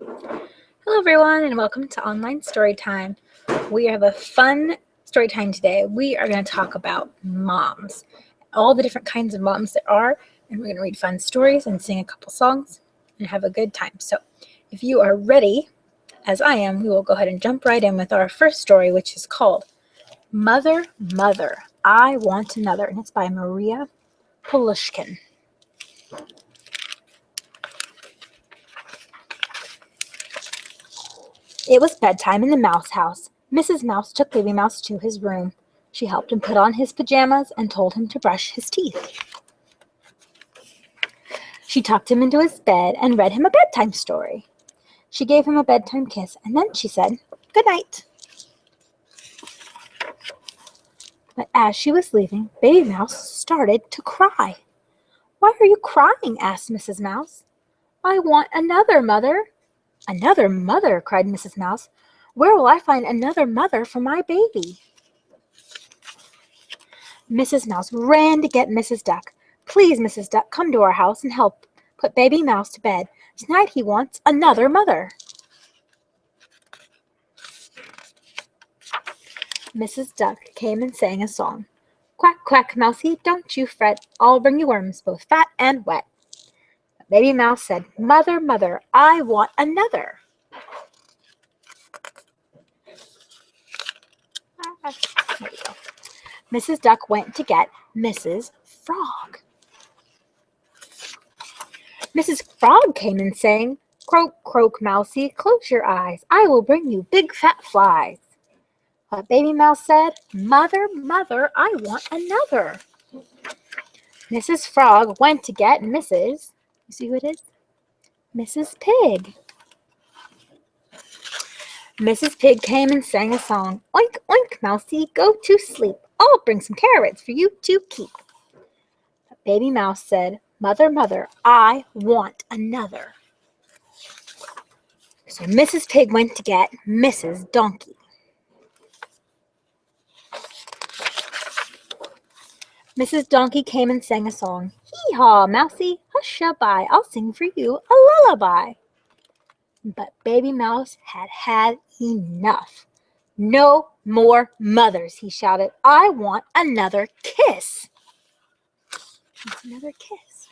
Hello everyone and welcome to Online Storytime. We have a fun story time today. We are going to talk about moms, all the different kinds of moms there are, and we're going to read fun stories and sing a couple songs and have a good time. So if you are ready, as I am, we will go ahead and jump right in with our first story, which is called Mother, Mother, I Want Another, and it's by Maria Polushkin. It was bedtime in the mouse house. Mrs. Mouse took Baby Mouse to his room. She helped him put on his pajamas and told him to brush his teeth. She tucked him into his bed and read him a bedtime story. She gave him a bedtime kiss, and then she said, "Good night." But as she was leaving, Baby Mouse started to cry. "Why are you crying?" asked Mrs. Mouse. "I want another, Mother." "Another mother?" cried Mrs. Mouse. "Where will I find another mother for my baby?" Mrs. Mouse ran to get Mrs. Duck. "Please, Mrs. Duck, come to our house and help put Baby Mouse to bed. Tonight he wants another mother." Mrs. Duck came and sang a song. "Quack, quack, Mousie, don't you fret. I'll bring you worms both fat and wet." But Baby Mouse said, "Mother, Mother, I want another." There we go. Mrs. Duck went to get Mrs. Frog. Mrs. Frog came and sang, "Croak, croak, Mousie, close your eyes. I will bring you big fat flies." But Baby Mouse said, "Mother, Mother, I want another." Mrs. Frog went to get Mrs. You see who it is? Mrs. Pig. Mrs. Pig came and sang a song. "Oink, oink, Mousie, go to sleep. I'll bring some carrots for you to keep." But Baby Mouse said, "Mother, Mother, I want another." So Mrs. Pig went to get Mrs. Donkey. Mrs. Donkey came and sang a song. "Hee-haw, Mousie, hush-a-bye, I'll sing for you a lullaby." But Baby Mouse had had enough. "No more mothers," he shouted. "I want another kiss." Another kiss.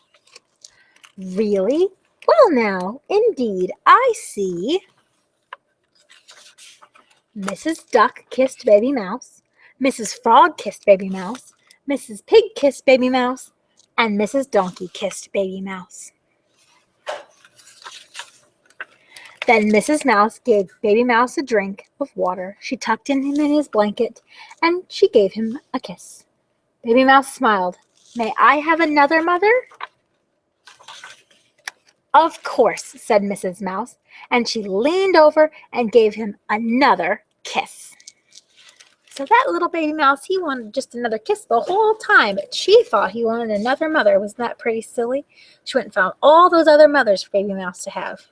"Really? Well now, indeed, I see." Mrs. Duck kissed Baby Mouse. Mrs. Frog kissed Baby Mouse. Mrs. Pig kissed Baby Mouse. And Mrs. Donkey kissed Baby Mouse. Then Mrs. Mouse gave Baby Mouse a drink of water. She tucked him in his blanket, and she gave him a kiss. Baby Mouse smiled. "May I have another, Mother?" "Of course," said Mrs. Mouse, and she leaned over and gave him another kiss. So that little Baby Mouse, he wanted just another kiss the whole time, but she thought he wanted another mother. Wasn't that pretty silly? She went and found all those other mothers for Baby Mouse to have.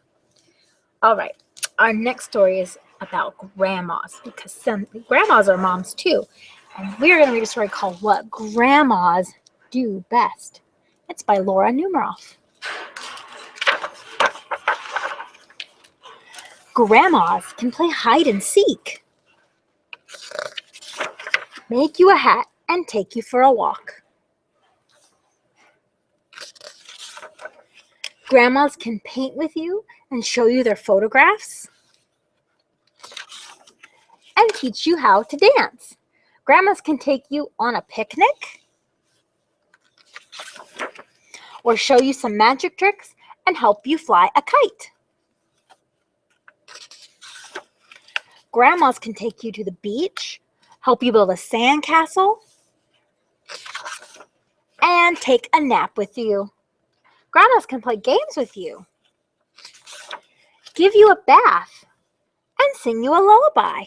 All right, our next story is about grandmas, because some grandmas are moms too. And we're going to read a story called What Grandmas Do Best. It's by Laura Numeroff. Grandmas can play hide and seek, make you a hat, and take you for a walk. Grandmas can paint with you and show you their photographs and teach you how to dance. Grandmas can take you on a picnic or show you some magic tricks and help you fly a kite. Grandmas can take you to the beach, help you build a sandcastle, and take a nap with you. Grandmas can play games with you, give you a bath, and sing you a lullaby.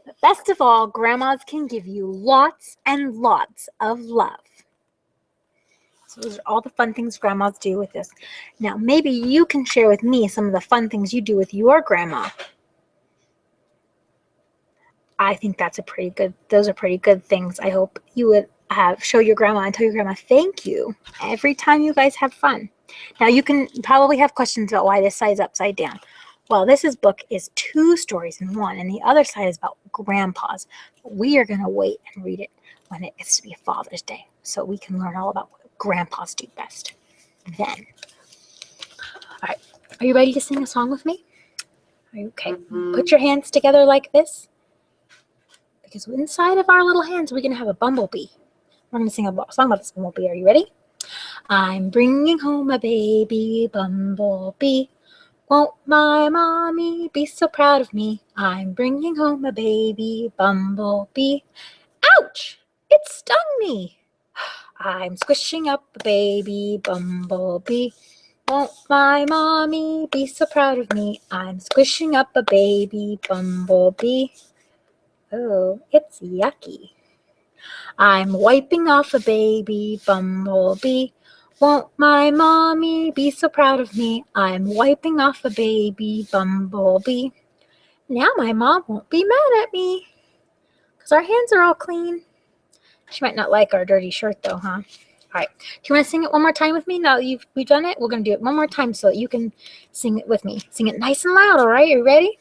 But best of all, grandmas can give you lots and lots of love. So those are all the fun things grandmas do with this. Now, maybe you can share with me some of the fun things you do with your grandma. I think those are pretty good things. I hope you would show your grandma and tell your grandma thank you every time you guys have fun. Now, you can probably have questions about why this side is upside down. Well, this book is 2 stories in one, and the other side is about grandpas. We are going to wait and read it when it gets to be Father's Day, so we can learn all about what grandpas do best then. All right, are you ready to sing a song with me? Okay, put your hands together like this, because inside of our little hands, we're going to have a bumblebee. We're going to sing a song about this bumblebee. Are you ready? I'm bringing home a baby bumblebee. Won't my mommy be so proud of me? I'm bringing home a baby bumblebee. Ouch! It stung me. I'm squishing up a baby bumblebee. Won't my mommy be so proud of me? I'm squishing up a baby bumblebee. Oh, it's yucky. I'm wiping off a baby bumblebee. Won't my mommy be so proud of me? I'm wiping off a baby bumblebee. Now my mom won't be mad at me, because our hands are all clean. She might not like our dirty shirt though, huh? All right. Do you want to sing it one more time with me? Now that we've done it, we're going to do it one more time so that you can sing it with me. Sing it nice and loud, all right? Are you ready?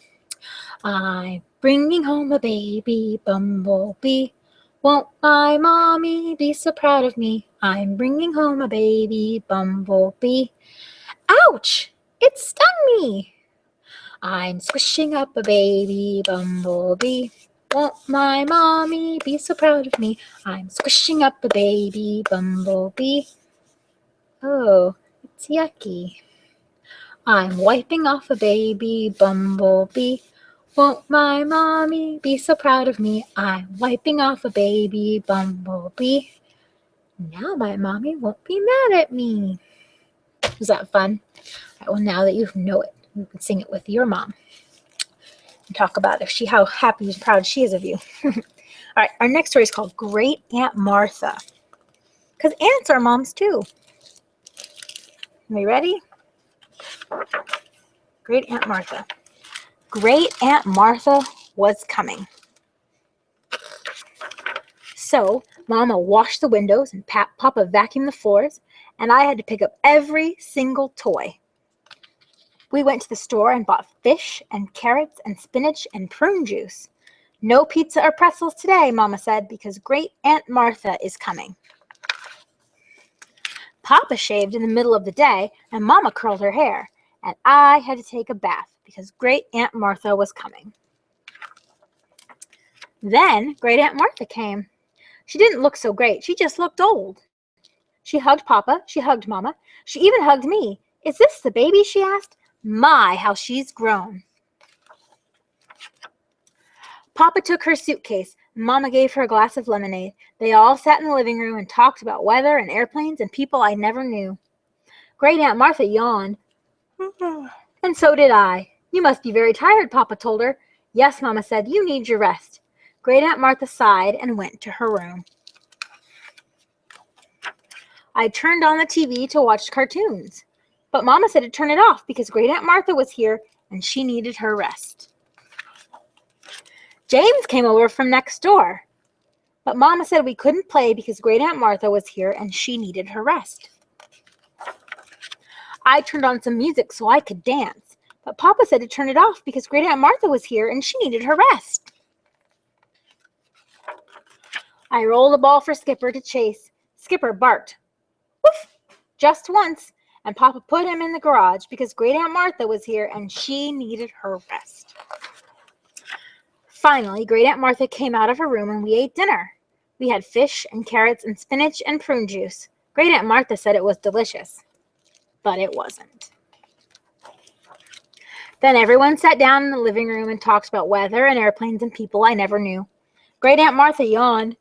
I'm bringing home a baby bumblebee. Won't my mommy be so proud of me? I'm bringing home a baby bumblebee. Ouch! It stung me! I'm squishing up a baby bumblebee. Won't my mommy be so proud of me? I'm squishing up a baby bumblebee. Oh, it's yucky. I'm wiping off a baby bumblebee. Won't my mommy be so proud of me? I'm wiping off a baby bumblebee. Now my mommy won't be mad at me. Was that fun? All right, well, now that you know it, you can sing it with your mom and talk about how happy and proud she is of you. All right, our next story is called Great Aunt Martha, because aunts are moms too. Are you ready? Great Aunt Martha. Great Aunt Martha was coming. So Mama washed the windows and Papa vacuumed the floors, and I had to pick up every single toy. We went to the store and bought fish and carrots and spinach and prune juice. No pizza or pretzels today, Mama said, because Great Aunt Martha is coming. Papa shaved in the middle of the day, and Mama curled her hair, and I had to take a bath because Great Aunt Martha was coming. Then Great Aunt Martha came. She didn't look so great. She just looked old. She hugged Papa. She hugged Mama. She even hugged me. Is this the baby? She asked. My, how she's grown. Papa took her suitcase. Mama gave her a glass of lemonade. They all sat in the living room and talked about weather and airplanes and people I never knew. Great Aunt Martha yawned. And so did I. You must be very tired, Papa told her. Yes, Mama said, you need your rest. Great Aunt Martha sighed and went to her room. I turned on the TV to watch cartoons, but Mama said to turn it off because Great Aunt Martha was here and she needed her rest. James came over from next door, but Mama said we couldn't play because Great Aunt Martha was here and she needed her rest. I turned on some music so I could dance, but Papa said to turn it off because Great Aunt Martha was here and she needed her rest. I rolled a ball for Skipper to chase. Skipper barked, woof, just once, and Papa put him in the garage because Great Aunt Martha was here and she needed her rest. Finally, Great Aunt Martha came out of her room and we ate dinner. We had fish and carrots and spinach and prune juice. Great Aunt Martha said it was delicious, but it wasn't. Then everyone sat down in the living room and talked about weather and airplanes and people I never knew. Great Aunt Martha yawned.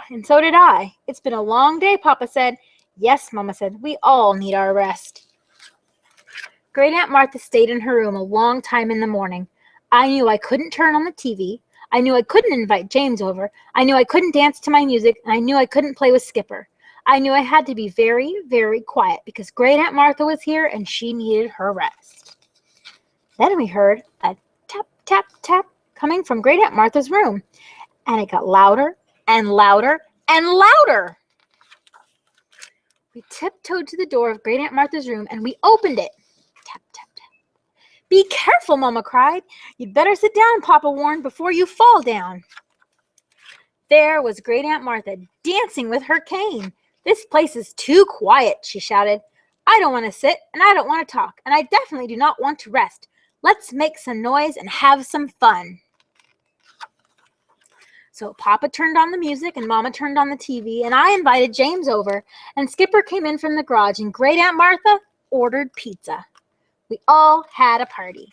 And so did I. It's been a long day, Papa said. Yes, Mama said, we all need our rest. Great Aunt Martha stayed in her room a long time in the morning. I knew I couldn't turn on the TV. I knew I couldn't invite James over. I knew I couldn't dance to my music, and I knew I couldn't play with Skipper. I knew I had to be very, very quiet because Great Aunt Martha was here and she needed her rest. Then we heard a tap, tap, tap coming from Great Aunt Martha's room, and it got louder and louder and louder. We tiptoed to the door of Great Aunt Martha's room, and we opened it. Tap, tap, tap. "Be careful," Mama cried. "You'd better sit down," Papa warned, "before you fall down." There was Great Aunt Martha dancing with her cane. "This place is too quiet," she shouted. "I don't want to sit, and I don't want to talk, and I definitely do not want to rest. Let's make some noise and have some fun." So Papa turned on the music, and Mama turned on the TV, and I invited James over, and Skipper came in from the garage, and Great Aunt Martha ordered pizza. We all had a party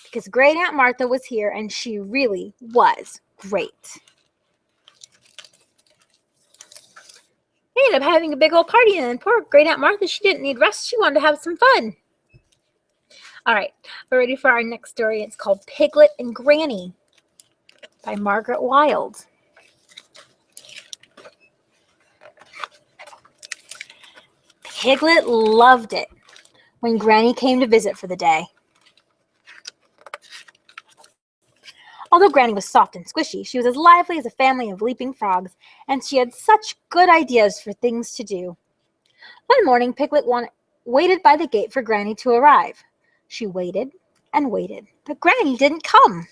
because Great Aunt Martha was here, and she really was great. They ended up having a big old party, and poor Great Aunt Martha, she didn't need rest. She wanted to have some fun. All right, we're ready for our next story. It's called Piglet and Granny by Margaret Wilde. Piglet loved it when Granny came to visit for the day. Although Granny was soft and squishy, she was as lively as a family of leaping frogs, and she had such good ideas for things to do. One morning, Piglet waited by the gate for Granny to arrive. She waited and waited, but Granny didn't come.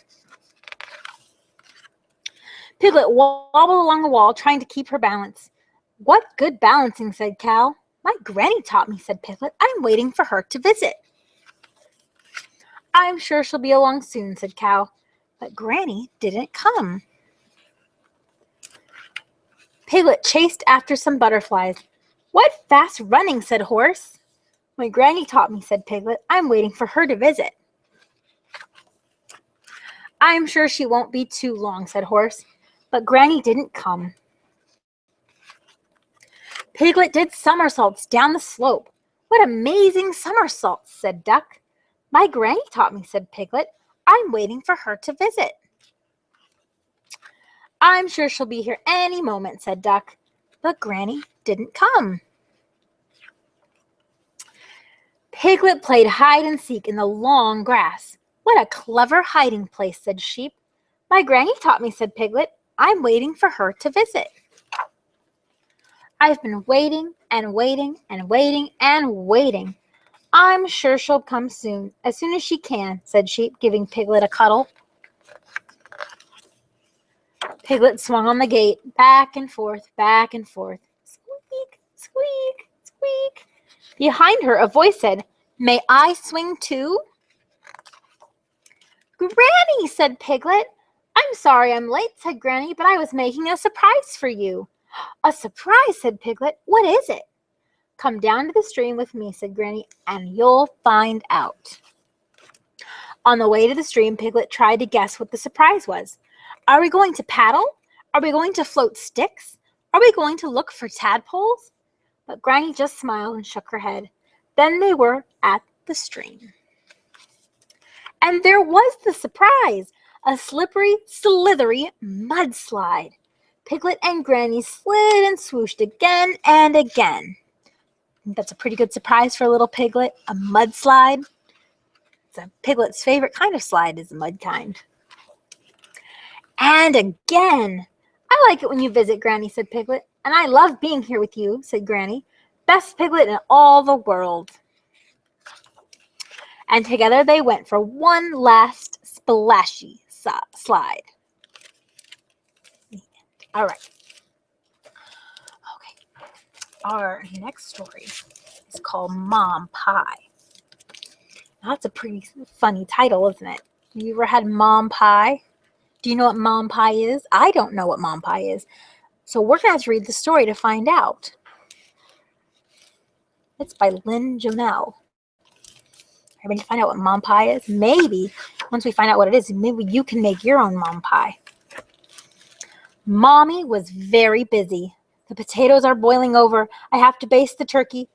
Piglet wobbled along the wall, trying to keep her balance. "What good balancing," said Cal. "My Granny taught me," said Piglet. "I'm waiting for her to visit." "I'm sure she'll be along soon," said Cow. But Granny didn't come. Piglet chased after some butterflies. "What fast running," said Horse. "My Granny taught me," said Piglet. "I'm waiting for her to visit." "I'm sure she won't be too long," said Horse. But Granny didn't come. Piglet did somersaults down the slope. "What amazing somersaults," said Duck. "My Granny taught me," said Piglet. "I'm waiting for her to visit." "I'm sure she'll be here any moment," said Duck. But Granny didn't come. Piglet played hide and seek in the long grass. "What a clever hiding place," said Sheep. "My Granny taught me," said Piglet. "I'm waiting for her to visit." "I've been waiting and waiting and waiting and waiting. I'm sure she'll come soon as she can," said Sheep, giving Piglet a cuddle. Piglet swung on the gate, back and forth, back and forth. Squeak, squeak, squeak. Behind her, a voice said, "May I swing too?" "Granny," said Piglet. "I'm sorry I'm late," said Granny, "but I was making a surprise for you." "A surprise," said Piglet. "What is it?" "Come down to the stream with me," said Granny, "and you'll find out." On the way to the stream, Piglet tried to guess what the surprise was. Are we going to paddle? Are we going to float sticks? Are we going to look for tadpoles? But Granny just smiled and shook her head. Then they were at the stream. And there was the surprise, a slippery, slithery mudslide. Piglet and Granny slid and swooshed again and again. I think that's a pretty good surprise for a little piglet, a mudslide. It's a piglet's favorite kind of slide is the mud kind. And again. "I like it when you visit, Granny," said Piglet. "And I love being here with you," said Granny. "Best piglet in all the world." And together they went for one last splashy slide. All right. Okay. Our next story is called Mom Pie. Now, that's a pretty funny title, isn't it? You ever had mom pie? Do you know what mom pie is? I don't know what mom pie is. So we're going to have to read the story to find out. It's by Lynn Jonell. Are you ready to find out what mom pie is? Maybe once we find out what it is, maybe you can make your own mom pie. Mommy was very busy. "The potatoes are boiling over. I have to baste the turkey.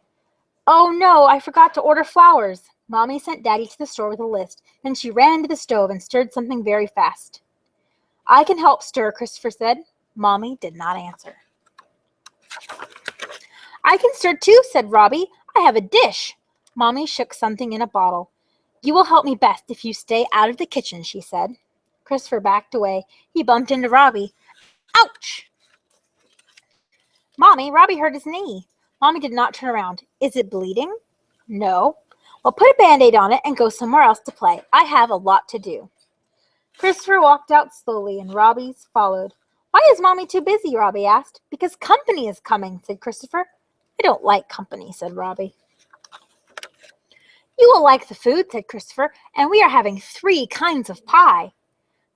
Oh no, I forgot to order flowers." Mommy sent Daddy to the store with a list. Then she ran to the stove and stirred something very fast. "I can help stir," Christopher said. Mommy did not answer. "I can stir too," said Robbie. "I have a dish." Mommy shook something in a bottle. "You will help me best if you stay out of the kitchen," she said. Christopher backed away. He bumped into Robbie. "Ouch!" Mommy, Robbie hurt his knee. Mommy did not turn around. Is it bleeding? No. Well, put a Band-Aid on it and go somewhere else to play. I have a lot to do. Christopher walked out slowly and Robbie followed. Why is Mommy too busy? Robbie asked. Because company is coming, said Christopher. I don't like company, said Robbie. You will like the food, said Christopher, and we are having 3 kinds of pie.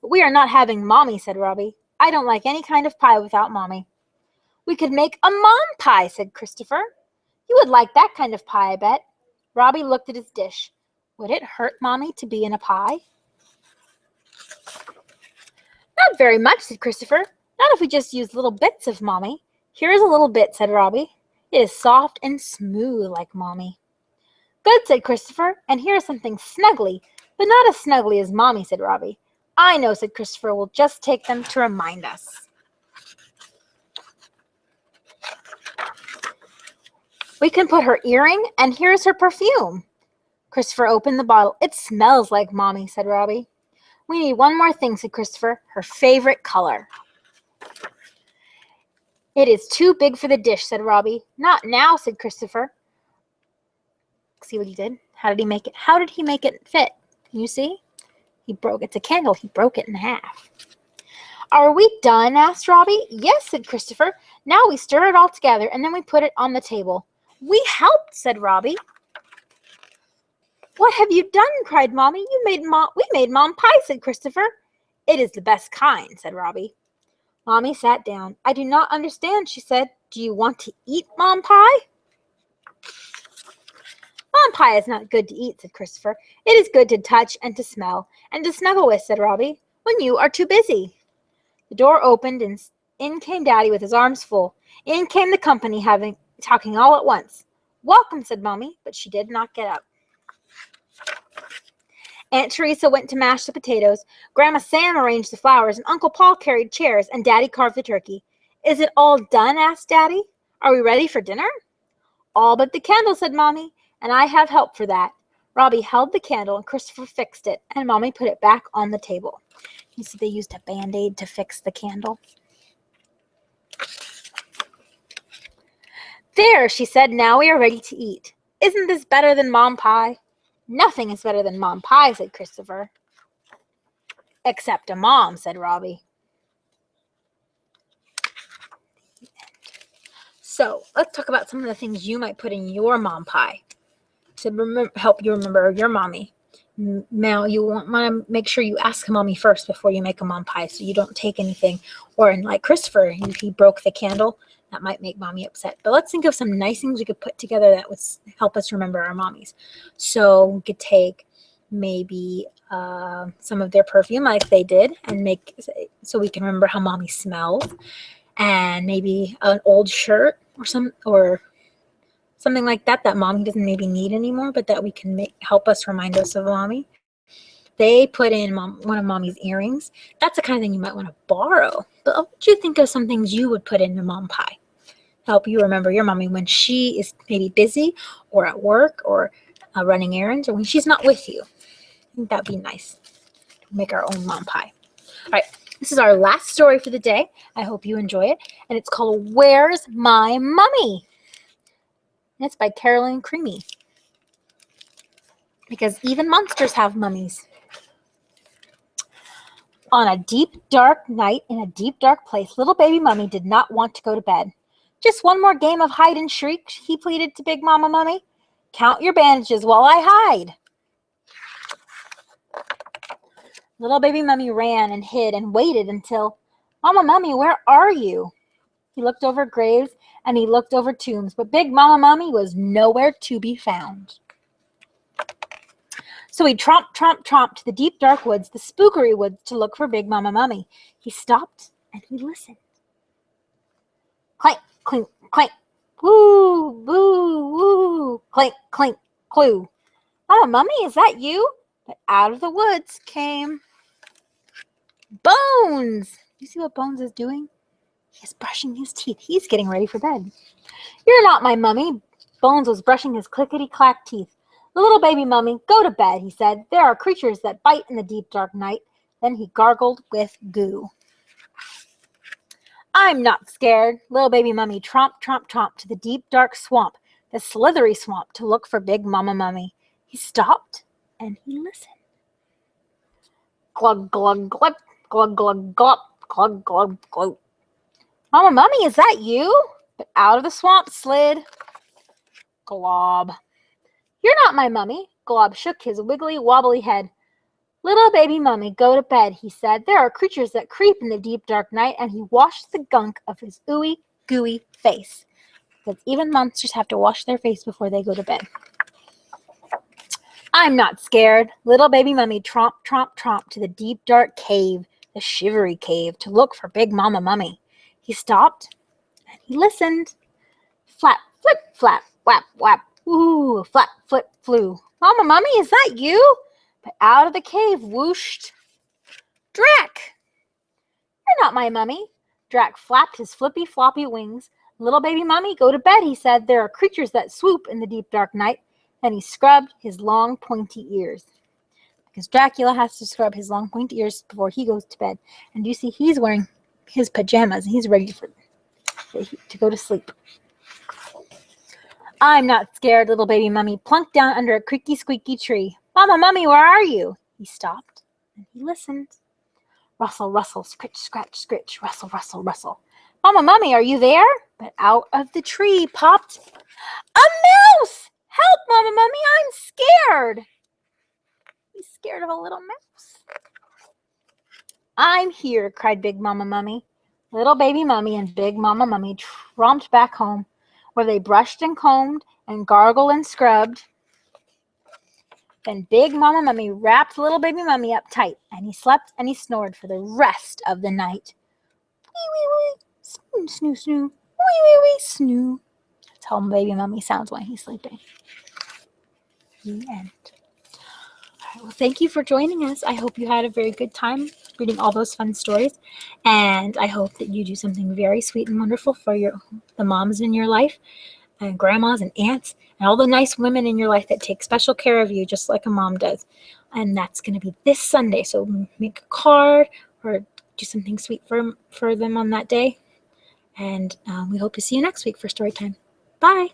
But we are not having Mommy, said Robbie. I don't like any kind of pie without Mommy. We could make a mom pie, said Christopher. You would like that kind of pie, I bet. Robbie looked at his dish. Would it hurt Mommy to be in a pie? Not very much, said Christopher. Not if we just use little bits of Mommy. Here is a little bit, said Robbie. It is soft and smooth like Mommy. Good, said Christopher, and here is something snuggly, but not as snuggly as Mommy, said Robbie. I know, said Christopher. We'll just take them to remind us. We can put her earring, and here's her perfume. Christopher opened the bottle. It smells like Mommy, said Robbie. We need one more thing, said Christopher. Her favorite color. It is too big for the dish, said Robbie. Not now, said Christopher. See what he did? How did he make it? How did he make it fit? Can you see? It's a candle. He broke it in half. Are we done? Asked Robbie. Yes, said Christopher. Now we stir it all together and then we put it on the table. We helped, said Robbie. What have you done? Cried Mommy. We made Mom pie, said Christopher. It is the best kind, said Robbie. Mommy sat down. I do not understand, she said. Do you want to eat Mom pie? Mom pie is not good to eat, said Christopher. It is good to touch and to smell and to snuggle with, said Robbie, when you are too busy. The door opened and in came Daddy with his arms full. In came the company talking all at once. Welcome, said Mommy, but she did not get up. Aunt Teresa went to mash the potatoes, Grandma Sam arranged the flowers, and Uncle Paul carried chairs, and Daddy carved the turkey. Is it all done? Asked Daddy. Are we ready for dinner? All but the candle, said Mommy, and I have help for that. Robbie held the candle, and Christopher fixed it, and Mommy put it back on the table. You see, they used a Band-Aid to fix the candle. There, she said, now we are ready to eat. Isn't this better than Mom pie? Nothing is better than Mom pie, said Christopher. Except a mom, said Robbie. So, let's talk about some of the things you might put in your mom pie to help you remember your mommy. Now, you want to make sure you ask Mommy first before you make a mom pie so you don't take anything. Or, like Christopher, if he broke the candle, that might make Mommy upset. But let's think of some nice things we could put together that would help us remember our mommies. So we could take maybe some of their perfume like they did and make so we can remember how Mommy smells. And maybe an old shirt or something like that Mommy doesn't maybe need anymore, but that we can help us remind us of Mommy. They put in one of Mommy's earrings. That's the kind of thing you might want to borrow. But what do you think of some things you would put in your mom pie? Help you remember your Mommy when she is maybe busy or at work or running errands or when she's not with you. I think that'd be nice. Make our own mom pie. All right, this is our last story for the day. I hope you enjoy it. And it's called Where's My Mummy? And it's by Carolyn Creamy. Because even monsters have mummies. On a deep, dark night in a deep, dark place, little baby Mummy did not want to go to bed. Just one more game of hide and shriek, he pleaded to Big Mama Mummy. Count your bandages while I hide. Little baby Mummy ran and hid and waited until, Mama Mummy, where are you? He looked over graves and he looked over tombs, but Big Mama Mummy was nowhere to be found. So he tromped to the deep, dark woods, the spookery woods, to look for Big Mama Mummy. He stopped and he listened. Clank, clink, clank, woo, woo, woo, clink, clink, clue. Mama Mummy, is that you? But out of the woods came Bones. You see what Bones is doing? He's brushing his teeth. He's getting ready for bed. You're not my mummy. Bones was brushing his clickety-clack teeth. The little baby Mummy, go to bed, he said. There are creatures that bite in the deep, dark night. Then he gargled with goo. I'm not scared. Little baby mummy tromp, tromp, tromp to the deep, dark swamp, the slithery swamp, to look for big mama mummy. He stopped and he listened. Glug, glug, glug, glug, glug, glug, glug, glug, glug. Mama mummy, is that you? But out of the swamp slid Glob. You're not my mummy. Glob shook his wiggly, wobbly head. Little baby mummy, go to bed, he said. There are creatures that creep in the deep, dark night, and he washed the gunk of his ooey, gooey face. Because even monsters have to wash their face before they go to bed. I'm not scared. Little baby mummy tromp, tromp, tromp to the deep, dark cave, the shivery cave, to look for big mama mummy. He stopped and he listened. Flap, flip, flap, whap, whap, woo, flap, flip, flew. Mama mummy, is that you? But out of the cave whooshed Drac. You're not my mummy. Drac flapped his flippy, floppy wings. Little baby mummy, go to bed, he said. There are creatures that swoop in the deep, dark night. And he scrubbed his long, pointy ears. Because Dracula has to scrub his long, pointy ears before he goes to bed. And you see, he's wearing his pajamas. He's ready to go to sleep. I'm not scared, little baby mummy plunked down under a creaky, squeaky tree. Mama, mummy, where are you? He stopped and he listened. Rustle, rustle, scritch, scratch, scritch, rustle, rustle, rustle. Mama, mummy, are you there? But out of the tree popped a mouse! Help, Mama, mummy, I'm scared. He's scared of a little mouse. I'm here, cried Big Mama Mummy. Little baby mummy and Big Mama Mummy tromped back home, where they brushed and combed and gargled and scrubbed. Then Big Mama Mummy wrapped little baby mummy up tight, and he slept and he snored for the rest of the night. Wee, wee, wee, snoo, snoo, snoo, wee, wee, wee, snoo. That's how baby mummy sounds when he's sleeping. The end. All right, well, thank you for joining us. I hope you had a very good time reading all those fun stories, and I hope that you do something very sweet and wonderful for the moms in your life, and grandmas and aunts, and all the nice women in your life that take special care of you, just like a mom does. And that's going to be this Sunday, so make a card or do something sweet for them on that day. And we hope to see you next week for Storytime. Bye.